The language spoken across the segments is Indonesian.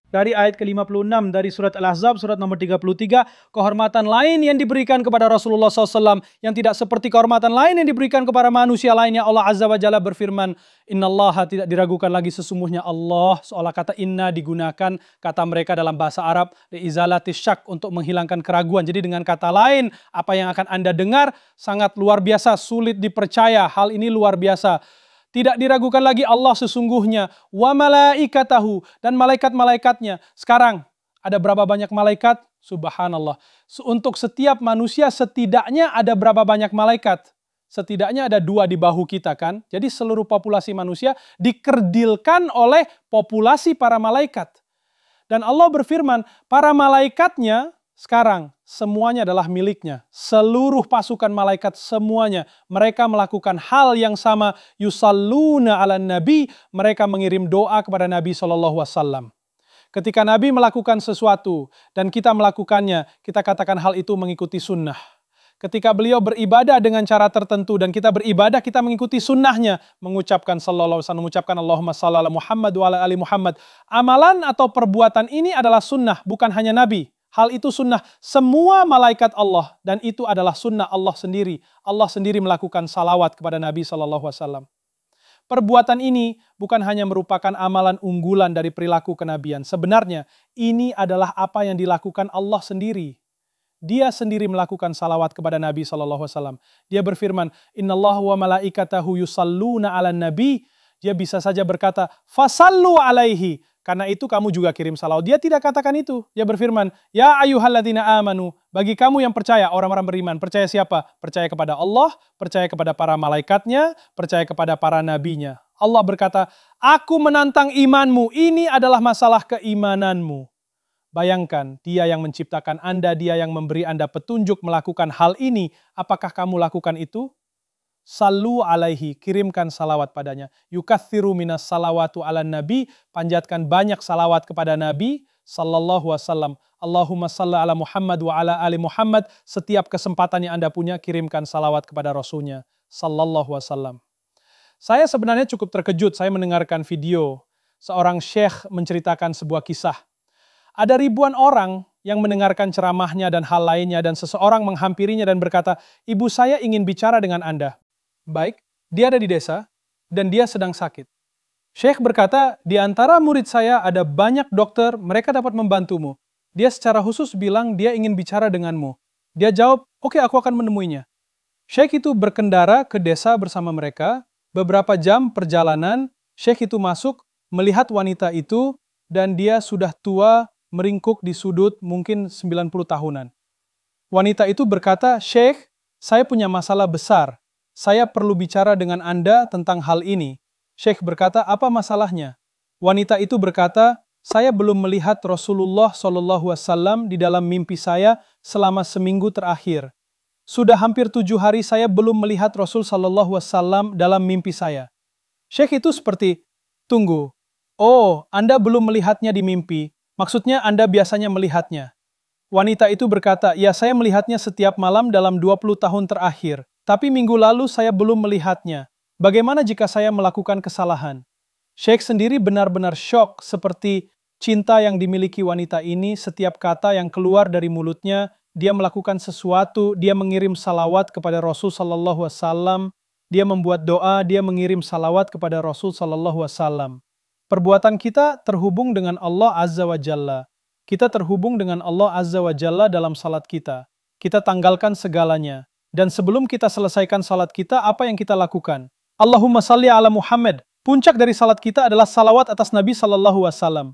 Dari ayat ke-56 dari surat Al-Ahzab, surat nomor 33, kehormatan lain yang diberikan kepada Rasulullah SAW yang tidak seperti kehormatan lain yang diberikan kepada manusia lainnya. Allah Azza wa Jalla berfirman, Innallaha, tidak diragukan lagi sesungguhnya Allah. Seolah kata inna digunakan kata mereka dalam bahasa Arab liizalati syak, untuk menghilangkan keraguan. Jadi dengan kata lain, apa yang akan Anda dengar sangat luar biasa, sulit dipercaya. Hal ini luar biasa. Tidak diragukan lagi Allah sesungguhnya. Wa malaikatahu, dan malaikat-malaikatnya. Sekarang, ada berapa banyak malaikat? Subhanallah. Untuk setiap manusia setidaknya ada berapa banyak malaikat? Setidaknya ada 2 di bahu kita kan. Jadi seluruh populasi manusia dikerdilkan oleh populasi para malaikat. Dan Allah berfirman, para malaikatnya sekarang semuanya adalah miliknya. Seluruh pasukan malaikat semuanya. Mereka melakukan hal yang sama. Yusalluna ala nabi. Mereka mengirim doa kepada Nabi SAW. Ketika Nabi melakukan sesuatu dan kita melakukannya, kita katakan hal itu mengikuti sunnah. Ketika beliau beribadah dengan cara tertentu dan kita beribadah, kita mengikuti sunnahnya. Mengucapkan sallallahu alaihi wasallam, mengucapkan Allahumma shalli ala Muhammad wa ala ali Muhammad. Amalan atau perbuatan ini adalah sunnah, bukan hanya Nabi. Hal itu sunnah semua malaikat Allah, dan itu adalah sunnah Allah sendiri. Allah sendiri melakukan salawat kepada Nabi SAW. Perbuatan ini bukan hanya merupakan amalan unggulan dari perilaku kenabian. Sebenarnya ini adalah apa yang dilakukan Allah sendiri. Dia sendiri melakukan salawat kepada Nabi SAW. Dia berfirman, Innallaha wa malaikatahu yusalluna ala nabi. Dia bisa saja berkata, fasallu alaihi. Karena itu kamu juga kirim salawat. Dia tidak katakan itu. Dia berfirman, Ya ayyuhalladzina amanu. Bagi kamu yang percaya, orang-orang beriman. Percaya siapa? Percaya kepada Allah, percaya kepada para malaikatnya, percaya kepada para nabinya. Allah berkata, aku menantang imanmu. Ini adalah masalah keimananmu. Bayangkan, dia yang menciptakan Anda, dia yang memberi Anda petunjuk melakukan hal ini. Apakah kamu lakukan itu? Sallu alaihi, kirimkan salawat padanya. Yukatsiru minas salawatu ala nabi, panjatkan banyak salawat kepada Nabi sallallahu wasallam. Allahumma salli ala Muhammad wa ala ali Muhammad. Setiap kesempatan yang Anda punya, kirimkan salawat kepada Rasulnya sallallahu wasallam. Saya sebenarnya cukup terkejut, saya mendengarkan video seorang syekh menceritakan sebuah kisah. Ada ribuan orang yang mendengarkan ceramahnya dan hal lainnya, dan seseorang menghampirinya dan berkata, ibu saya ingin bicara dengan Anda. Baik, dia ada di desa, dan dia sedang sakit. Syekh berkata, di antara murid saya ada banyak dokter, mereka dapat membantumu. Dia secara khusus bilang dia ingin bicara denganmu. Dia jawab, oke, aku akan menemuinya. Syekh itu berkendara ke desa bersama mereka, beberapa jam perjalanan, Syekh itu masuk, melihat wanita itu, dan dia sudah tua, meringkuk di sudut, mungkin 90 tahunan. Wanita itu berkata, Syekh, saya punya masalah besar. Saya perlu bicara dengan Anda tentang hal ini. Syekh berkata, apa masalahnya? Wanita itu berkata, saya belum melihat Rasulullah SAW di dalam mimpi saya selama seminggu terakhir. Sudah hampir 7 hari saya belum melihat Rasul SAW dalam mimpi saya. Syekh itu seperti, tunggu. Oh, Anda belum melihatnya di mimpi. Maksudnya Anda biasanya melihatnya. Wanita itu berkata, ya saya melihatnya setiap malam dalam 20 tahun terakhir. Tapi minggu lalu saya belum melihatnya. Bagaimana jika saya melakukan kesalahan? Syekh sendiri benar-benar syok, seperti cinta yang dimiliki wanita ini. Setiap kata yang keluar dari mulutnya, dia melakukan sesuatu, dia mengirim salawat kepada Rasul sallallahu alaihi wasallam, dia membuat doa, dia mengirim salawat kepada Rasul sallallahu alaihi wasallam. Perbuatan kita terhubung dengan Allah Azza wa Jalla. Kita terhubung dengan Allah Azza wa Jalla dalam salat kita. Kita tanggalkan segalanya. Dan sebelum kita selesaikan salat kita, apa yang kita lakukan? Allahumma salli ala Muhammad. Puncak dari salat kita adalah salawat atas Nabi sallallahu alaihi wasallam.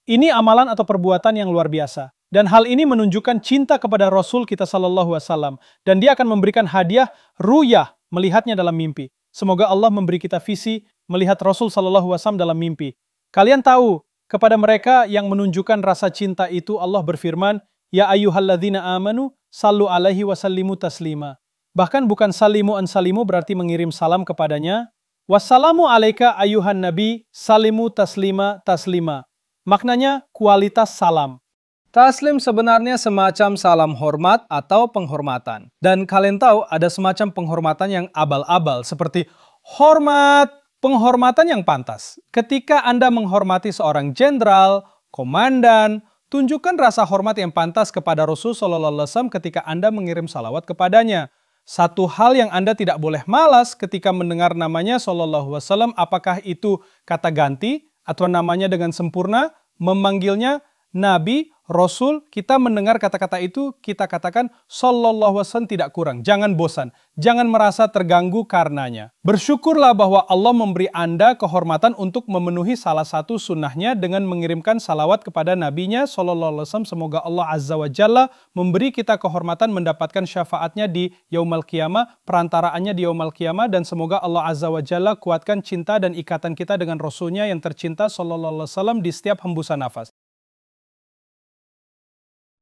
Ini amalan atau perbuatan yang luar biasa. Dan hal ini menunjukkan cinta kepada Rasul kita sallallahu alaihi wasallam. Dan dia akan memberikan hadiah ruyah, melihatnya dalam mimpi. Semoga Allah memberi kita visi melihat Rasul sallallahu alaihi wasallam dalam mimpi. Kalian tahu, kepada mereka yang menunjukkan rasa cinta itu Allah berfirman, Ya ayyuhalladzina amanu sallu alaihi wasallimu taslima. Bahkan bukan salimu an salimu berarti mengirim salam kepadanya. Wassalamu alaika ayyuhan nabi salimu taslima taslima. Maknanya kualitas salam. Taslim sebenarnya semacam salam hormat atau penghormatan. Dan kalian tahu ada semacam penghormatan yang abal-abal seperti hormat, penghormatan yang pantas. Ketika Anda menghormati seorang jenderal, komandan, tunjukkan rasa hormat yang pantas kepada Rasul Shallallahu Alaihi Wasallam ketika Anda mengirim salawat kepadanya. Satu hal yang Anda tidak boleh malas ketika mendengar namanya Shallallahu Alaihi Wasallam, apakah itu kata ganti atau namanya dengan sempurna, memanggilnya Nabi, Rasul, kita mendengar kata-kata itu, kita katakan Sallallahu Alaihi Wasallam tidak kurang. Jangan bosan, jangan merasa terganggu karenanya. Bersyukurlah bahwa Allah memberi Anda kehormatan untuk memenuhi salah satu sunnahnya dengan mengirimkan salawat kepada Nabi-Nya Sallallahu Alaihi Wasallam. Semoga Allah Azza wa Jalla memberi kita kehormatan mendapatkan syafaatnya di Yaumal Qiyamah, perantaraannya di Yaumal Qiyamah, dan semoga Allah Azza wa Jalla kuatkan cinta dan ikatan kita dengan Rasulnya yang tercinta Sallallahu Alaihi Wasallam di setiap hembusan nafas.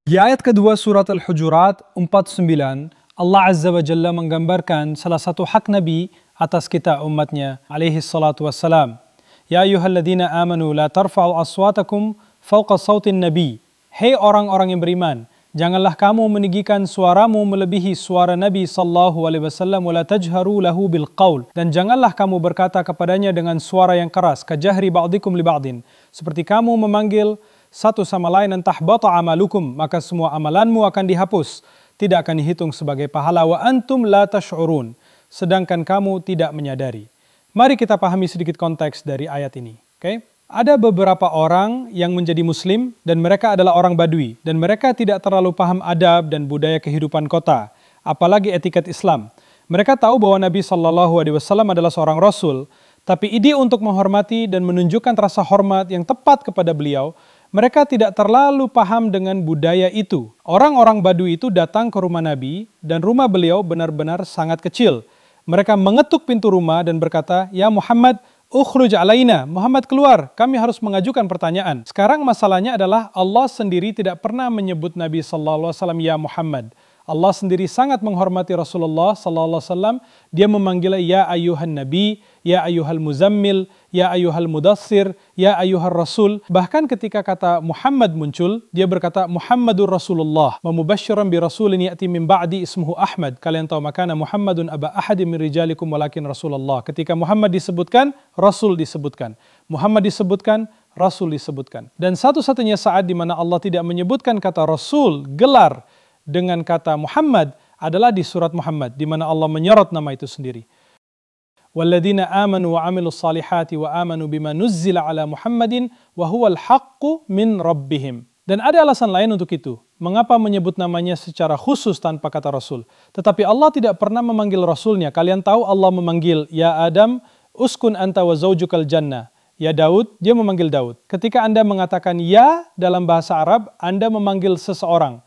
Di ayat kedua surat Al-Hujurat 49, Allah Azza wa Jalla menggambarkan salah satu hak Nabi atas kita umatnya alaihi salatu wassalam. Ya ayyuhalladzina amanu la tarfa'u aswatakum fawqa sautin nabi. Hei orang-orang yang beriman, janganlah kamu meninggikan suaramu melebihi suara Nabi sallallahu alaihi wasallam wa la tajharu lahu bil qaul, dan janganlah kamu berkata kepadanya dengan suara yang keras, kajahri ba'dikum li ba'din, seperti kamu memanggil satu sama lain, entah bata amalukum, maka semua amalanmu akan dihapus, tidak akan dihitung sebagai pahala, wa antum la tash'urun, sedangkan kamu tidak menyadari. Mari kita pahami sedikit konteks dari ayat ini. Okay? Ada beberapa orang yang menjadi muslim dan mereka adalah orang Badui dan mereka tidak terlalu paham adab dan budaya kehidupan kota, apalagi etiket Islam. Mereka tahu bahwa Nabi SAW adalah seorang rasul, tapi ide untuk menghormati dan menunjukkan rasa hormat yang tepat kepada beliau, mereka tidak terlalu paham dengan budaya itu. Orang-orang Badui itu datang ke rumah Nabi dan rumah beliau benar-benar sangat kecil. Mereka mengetuk pintu rumah dan berkata, "Ya Muhammad, ukhruj alaina." Muhammad keluar, kami harus mengajukan pertanyaan. Sekarang masalahnya adalah Allah sendiri tidak pernah menyebut Nabi sallallahu alaihi wasallam ya Muhammad. Allah sendiri sangat menghormati Rasulullah sallallahu alaihi wasallam. Dia memanggilnya ya ayyuhan nabi, ya ayyuhal muzammil, ya ayyuhal mudassir, ya ayyuhar rasul. Bahkan ketika kata Muhammad muncul, dia berkata Muhammadur Rasulullah, wa mubasysyiran bi rasulin ya'ti min ba'di ismuhu Ahmad. Kalian tahu makana Muhammadun aba ahadim min rijalikum walakin Rasulullah. Ketika Muhammad disebutkan, Rasul disebutkan. Muhammad disebutkan, Rasul disebutkan. Dan satu-satunya saat di mana Allah tidak menyebutkan kata Rasul, gelar dengan kata Muhammad adalah di surat Muhammad, di mana Allah menyorot nama itu sendiri. Walladzina amanu wa amilus salihati wa amanu bima nuzzila ala Muhammadin wa huwal haqqu min rabbihim. Dan ada alasan lain untuk itu. Mengapa menyebut namanya secara khusus tanpa kata Rasul? Tetapi Allah tidak pernah memanggil Rasulnya. Kalian tahu Allah memanggil, ya Adam, uskun anta wa zaujukal jannah. Ya Daud, dia memanggil Daud. Ketika Anda mengatakan ya dalam bahasa Arab, Anda memanggil seseorang.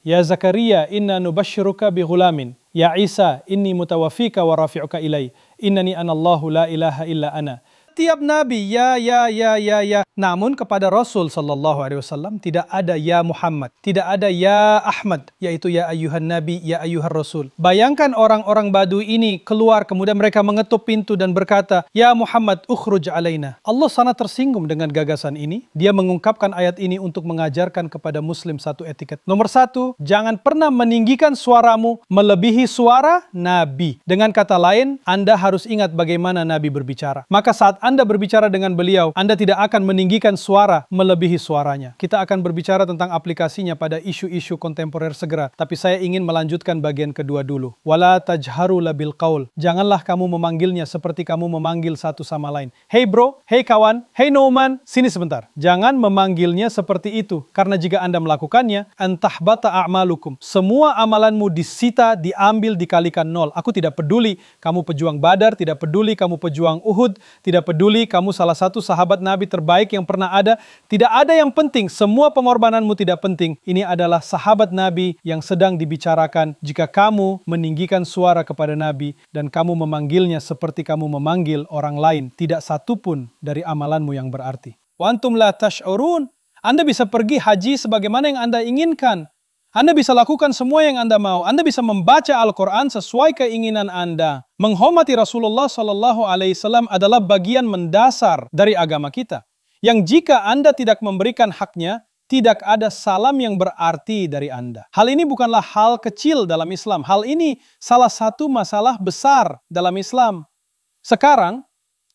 Ya Zakaria, inna nubashiruka bi ghulamin. Ya Isa, inni mutawafika wa rafi'uka ilai. Innani anallahu la ilaha illa ana. Tiap nabi ya. Namun kepada Rasul sallallahu alaihi wasallam tidak ada ya Muhammad, tidak ada ya Ahmad, yaitu ya ayyuhan nabi, ya ayyuhar rasul. Bayangkan orang-orang Badui ini keluar kemudian mereka mengetuk pintu dan berkata, "Ya Muhammad, ukhruj alaina." Allah sangat tersinggung dengan gagasan ini. Dia mengungkapkan ayat ini untuk mengajarkan kepada muslim satu etiket. Nomor satu, jangan pernah meninggikan suaramu melebihi suara Nabi. Dengan kata lain, Anda harus ingat bagaimana Nabi berbicara. Maka saat Anda berbicara dengan beliau, Anda tidak akan meninggikan suara melebihi suaranya. Kita akan berbicara tentang aplikasinya pada isu-isu kontemporer segera. Tapi saya ingin melanjutkan bagian kedua dulu. Wala tajharu labil qaul. Janganlah kamu memanggilnya seperti kamu memanggil satu sama lain. Hey bro, hey kawan, hey Noman, sini sebentar. Jangan memanggilnya seperti itu. Karena jika Anda melakukannya, antahbata a'malukum. Semua amalanmu disita, diambil, dikalikan nol. Aku tidak peduli kamu pejuang Badar, tidak peduli kamu pejuang Uhud, tidak peduli kamu salah satu sahabat Nabi terbaik yang pernah ada. Tidak ada yang penting, semua pengorbananmu tidak penting. Ini adalah sahabat Nabi yang sedang dibicarakan. Jika kamu meninggikan suara kepada Nabi dan kamu memanggilnya seperti kamu memanggil orang lain, tidak satupun dari amalanmu yang berarti. Wa antum la tash'urun. Anda bisa pergi haji sebagaimana yang Anda inginkan. Anda bisa lakukan semua yang Anda mau. Anda bisa membaca Al-Quran sesuai keinginan Anda. Menghormati Rasulullah Sallallahu Alaihi Wasallam adalah bagian mendasar dari agama kita. Yang jika Anda tidak memberikan haknya, tidak ada salam yang berarti dari Anda. Hal ini bukanlah hal kecil dalam Islam. Hal ini salah satu masalah besar dalam Islam. Sekarang,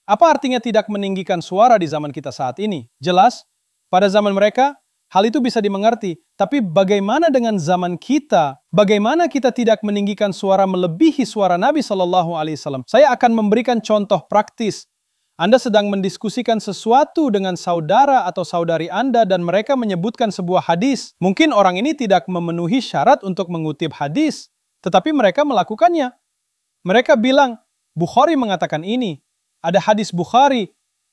apa artinya tidak meninggikan suara di zaman kita saat ini? Jelas, pada zaman mereka, hal itu bisa dimengerti. Tapi bagaimana dengan zaman kita? Bagaimana kita tidak meninggikan suara melebihi suara Nabi SAW? Saya akan memberikan contoh praktis. Anda sedang mendiskusikan sesuatu dengan saudara atau saudari Anda dan mereka menyebutkan sebuah hadis. Mungkin orang ini tidak memenuhi syarat untuk mengutip hadis, tetapi mereka melakukannya. Mereka bilang, Bukhari mengatakan ini. Ada hadis Bukhari,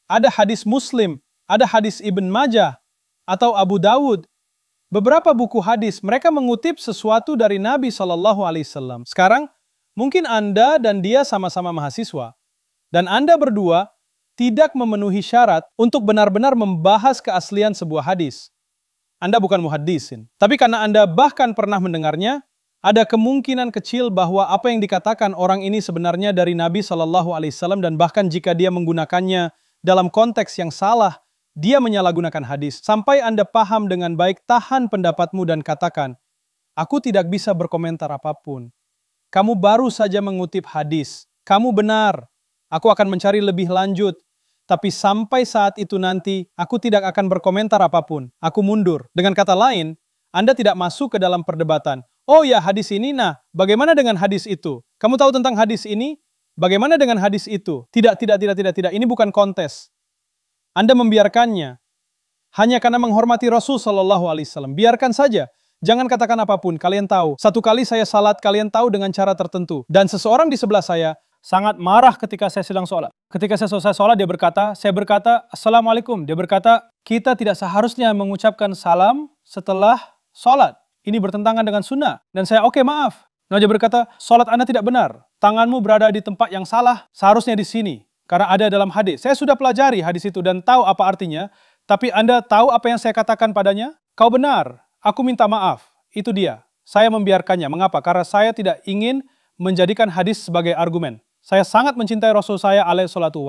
ada hadis Muslim, ada hadis Ibn Majah, atau Abu Dawud. Beberapa buku hadis, mereka mengutip sesuatu dari Nabi SAW. Sekarang, mungkin Anda dan dia sama-sama mahasiswa. Dan Anda berdua tidak memenuhi syarat untuk benar-benar membahas keaslian sebuah hadis. Anda bukan muhaddisin. Tapi karena Anda bahkan pernah mendengarnya, ada kemungkinan kecil bahwa apa yang dikatakan orang ini sebenarnya dari Nabi SAW dan bahkan jika dia menggunakannya dalam konteks yang salah, dia menyalahgunakan hadis. Sampai Anda paham dengan baik, tahan pendapatmu dan katakan, aku tidak bisa berkomentar apapun. Kamu baru saja mengutip hadis. Kamu benar. Aku akan mencari lebih lanjut. Tapi sampai saat itu nanti, aku tidak akan berkomentar apapun. Aku mundur. Dengan kata lain, Anda tidak masuk ke dalam perdebatan. Oh ya, hadis ini, nah, bagaimana dengan hadis itu? Kamu tahu tentang hadis ini? Bagaimana dengan hadis itu? Tidak. Ini bukan kontes. Anda membiarkannya hanya karena menghormati Rasul SAW. Biarkan saja. Jangan katakan apapun. Kalian tahu. Satu kali saya salat, kalian tahu dengan cara tertentu. Dan seseorang di sebelah saya sangat marah ketika saya sedang sholat. Ketika saya selesai sholat, saya berkata, Assalamualaikum. Dia berkata, kita tidak seharusnya mengucapkan salam setelah sholat. Ini bertentangan dengan sunnah. Dan saya, oke, maaf. Nah, dia berkata, sholat Anda tidak benar. Tanganmu berada di tempat yang salah, seharusnya di sini. Karena ada dalam hadis. Saya sudah pelajari hadis itu dan tahu apa artinya. Tapi Anda tahu apa yang saya katakan padanya? Kau benar. Aku minta maaf. Itu dia. Saya membiarkannya. Mengapa? Karena saya tidak ingin menjadikan hadis sebagai argumen. Saya sangat mencintai Rasul saya alaihissalatu.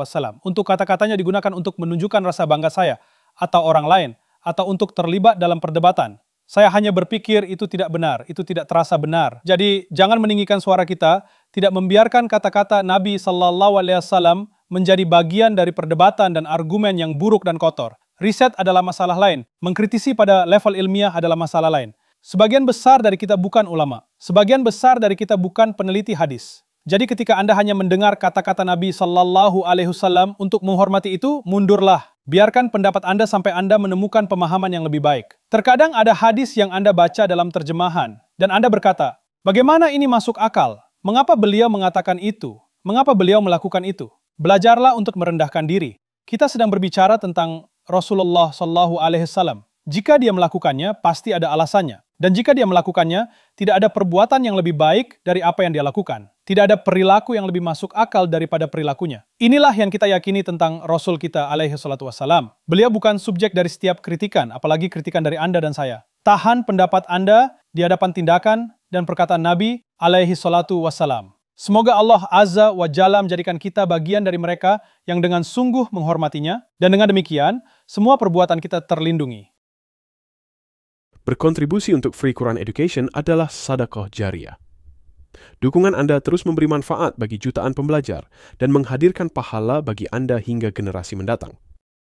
Untuk kata-katanya digunakan untuk menunjukkan rasa bangga saya atau orang lain atau untuk terlibat dalam perdebatan. Saya hanya berpikir itu tidak benar, itu tidak terasa benar. Jadi jangan meninggikan suara kita, tidak membiarkan kata-kata Nabi SAW menjadi bagian dari perdebatan dan argumen yang buruk dan kotor. Riset adalah masalah lain, mengkritisi pada level ilmiah adalah masalah lain. Sebagian besar dari kita bukan ulama, sebagian besar dari kita bukan peneliti hadis. Jadi ketika Anda hanya mendengar kata-kata Nabi SAW untuk menghormati itu, mundurlah. Biarkan pendapat Anda sampai Anda menemukan pemahaman yang lebih baik. Terkadang ada hadis yang Anda baca dalam terjemahan, dan Anda berkata, bagaimana ini masuk akal? Mengapa beliau mengatakan itu? Mengapa beliau melakukan itu? Belajarlah untuk merendahkan diri. Kita sedang berbicara tentang Rasulullah SAW. Jika dia melakukannya, pasti ada alasannya. Dan jika dia melakukannya, tidak ada perbuatan yang lebih baik dari apa yang dia lakukan. Tidak ada perilaku yang lebih masuk akal daripada perilakunya. Inilah yang kita yakini tentang Rasul kita alaihissalatu. Beliau bukan subjek dari setiap kritikan, apalagi kritikan dari Anda dan saya. Tahan pendapat Anda di hadapan tindakan dan perkataan Nabi alaihissalatu. Semoga Allah Azza wa Jalla menjadikan kita bagian dari mereka yang dengan sungguh menghormatinya, dan dengan demikian, semua perbuatan kita terlindungi. Berkontribusi untuk Free Quran Education adalah sedekah jariah. Dukungan Anda terus memberi manfaat bagi jutaan pembelajar dan menghadirkan pahala bagi Anda hingga generasi mendatang.